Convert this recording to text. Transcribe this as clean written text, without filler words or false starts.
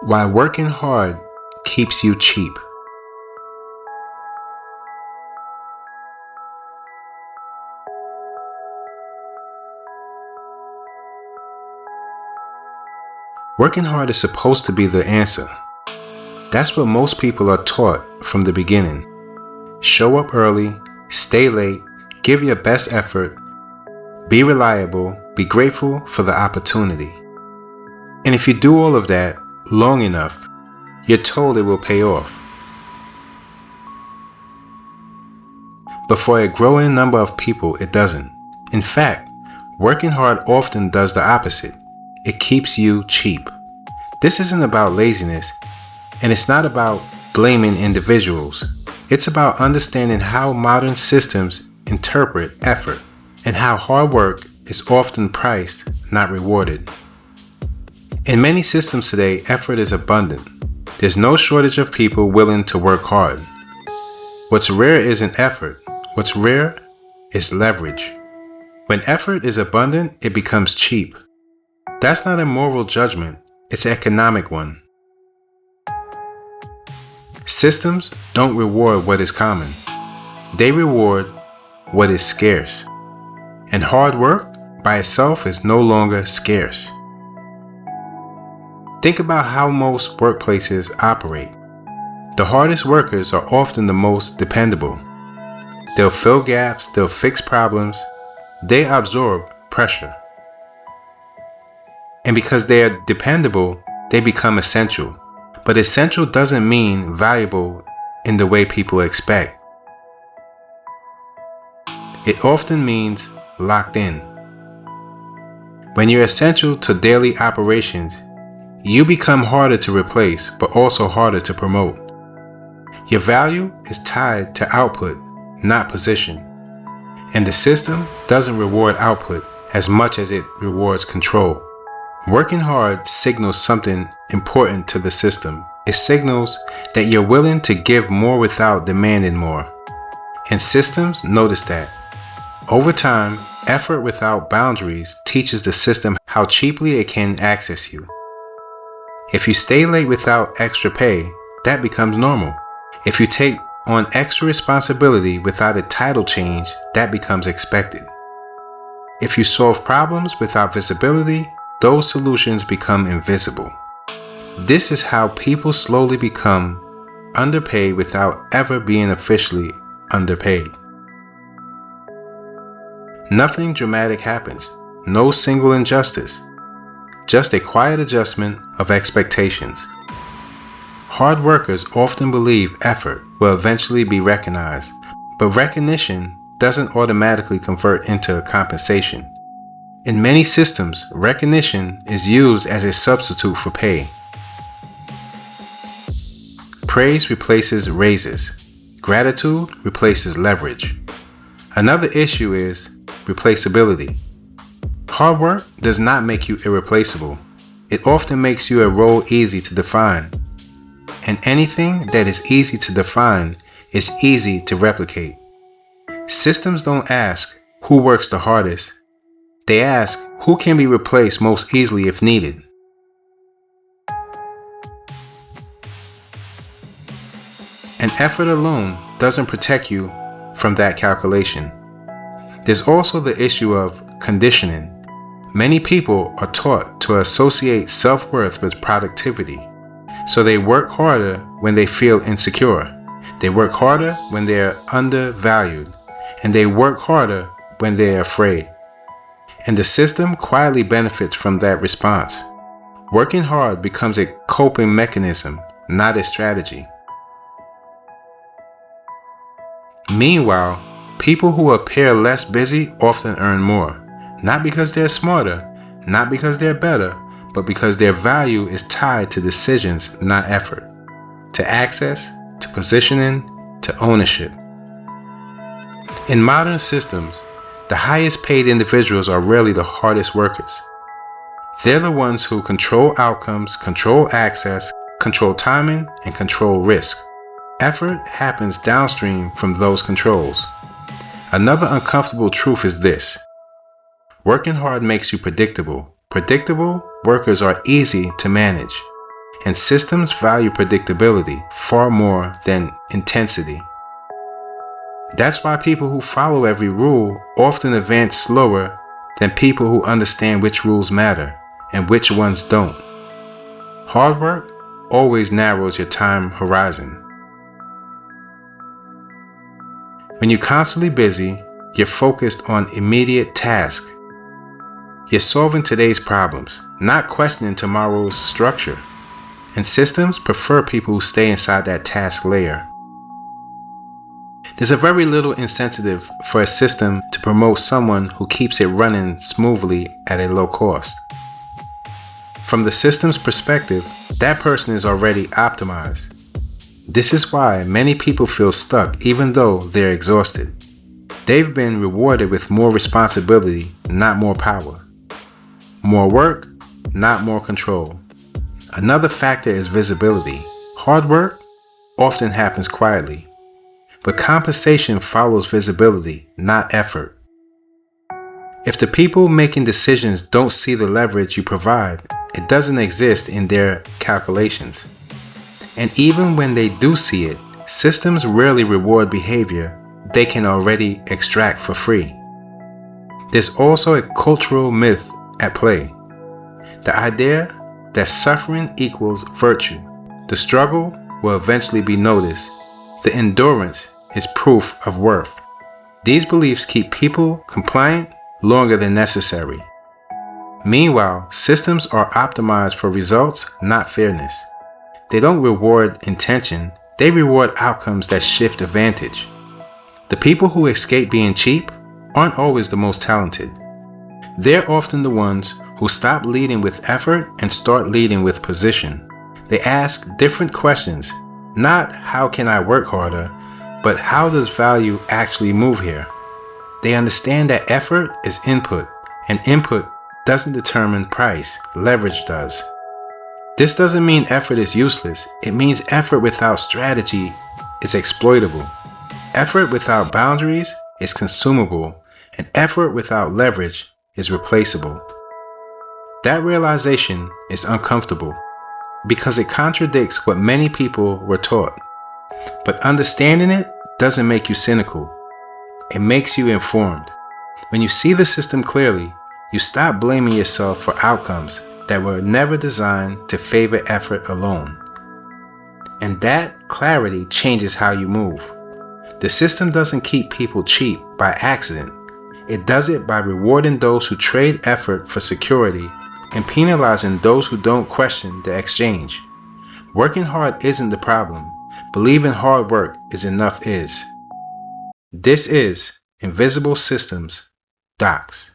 Why working hard keeps you cheap. Working hard is supposed to be the answer. That's what most people are taught from the beginning. Show up early, stay late, give your best effort, be reliable, be grateful for the opportunity. And if you do all of that long enough, you're told it will pay off. But for a growing number of people, it doesn't. In fact, working hard often does the opposite. It keeps you cheap. This isn't about laziness, and it's not about blaming individuals. It's about understanding how modern systems interpret effort and how hard work is often priced, not rewarded. In many systems today, effort is abundant. There's no shortage of people willing to work hard. What's rare isn't effort. What's rare is leverage. When effort is abundant, it becomes cheap. That's not a moral judgment, it's an economic one. Systems don't reward what is common. They reward what is scarce. And hard work by itself is no longer scarce. Think about how most workplaces operate. The hardest workers are often the most dependable. They'll fill gaps, they'll fix problems, they absorb pressure. And because they are dependable, they become essential. But essential doesn't mean valuable in the way people expect. It often means locked in. When you're essential to daily operations, you become harder to replace, but also harder to promote. Your value is tied to output, not position. And the system doesn't reward output as much as it rewards control. Working hard signals something important to the system. It signals that you're willing to give more without demanding more. And systems notice that. Over time, effort without boundaries teaches the system how cheaply it can access you. If you stay late without extra pay, that becomes normal. If you take on extra responsibility without a title change, that becomes expected. If you solve problems without visibility, those solutions become invisible. This is how people slowly become underpaid without ever being officially underpaid. Nothing dramatic happens, no single injustice, just a quiet adjustment of expectations. Hard workers often believe effort will eventually be recognized, but recognition doesn't automatically convert into compensation. In many systems, recognition is used as a substitute for pay. Praise replaces raises. Gratitude replaces leverage. Another issue is replaceability. Hard work does not make you irreplaceable. It often makes you a role easy to define. And anything that is easy to define is easy to replicate. Systems don't ask who works the hardest. They ask who can be replaced most easily if needed. And effort alone doesn't protect you from that calculation. There's also the issue of conditioning. Many people are taught to associate self-worth with productivity. So they work harder when they feel insecure. They work harder when they're undervalued. And they work harder when they're afraid. And the system quietly benefits from that response. Working hard becomes a coping mechanism, not a strategy. Meanwhile, people who appear less busy often earn more. Not because they're smarter, not because they're better, but because their value is tied to decisions, not effort, to access, to positioning, to ownership. In modern systems, the highest paid individuals are rarely the hardest workers. They're the ones who control outcomes, control access, control timing, and control risk. Effort happens downstream from those controls. Another uncomfortable truth is this. Working hard makes you predictable. Predictable workers are easy to manage. And systems value predictability far more than intensity. That's why people who follow every rule often advance slower than people who understand which rules matter and which ones don't. Hard work always narrows your time horizon. When you're constantly busy, you're focused on immediate tasks. You're solving today's problems, not questioning tomorrow's structure. And systems prefer people who stay inside that task layer. There's a very little incentive for a system to promote someone who keeps it running smoothly at a low cost. From the system's perspective, that person is already optimized. This is why many people feel stuck even though they're exhausted. They've been rewarded with more responsibility, not more power. More work, not more control. Another factor is visibility. Hard work often happens quietly, but compensation follows visibility, not effort. If the people making decisions don't see the leverage you provide, it doesn't exist in their calculations. And even when they do see it, systems rarely reward behavior they can already extract for free. There's also a cultural myth at play. The idea that suffering equals virtue. The struggle will eventually be noticed. The endurance is proof of worth. These beliefs keep people compliant longer than necessary. Meanwhile, systems are optimized for results, not fairness. They don't reward intention, they reward outcomes that shift advantage. The people who escape being cheap aren't always the most talented. They're often the ones who stop leading with effort and start leading with position. They ask different questions, not how can I work harder, but how does value actually move here? They understand that effort is input, and input doesn't determine price, leverage does. This doesn't mean effort is useless, it means effort without strategy is exploitable. Effort without boundaries is consumable, and effort without leverage is replaceable. That realization is uncomfortable because it contradicts what many people were taught. But understanding it doesn't make you cynical. It makes you informed. When you see the system clearly, you stop blaming yourself for outcomes that were never designed to favor effort alone. And that clarity changes how you move. The system doesn't keep people cheap by accident. It does it by rewarding those who trade effort for security and penalizing those who don't question the exchange. Working hard isn't the problem. Believing hard work is enough is. This is Invisible Systems, Docs.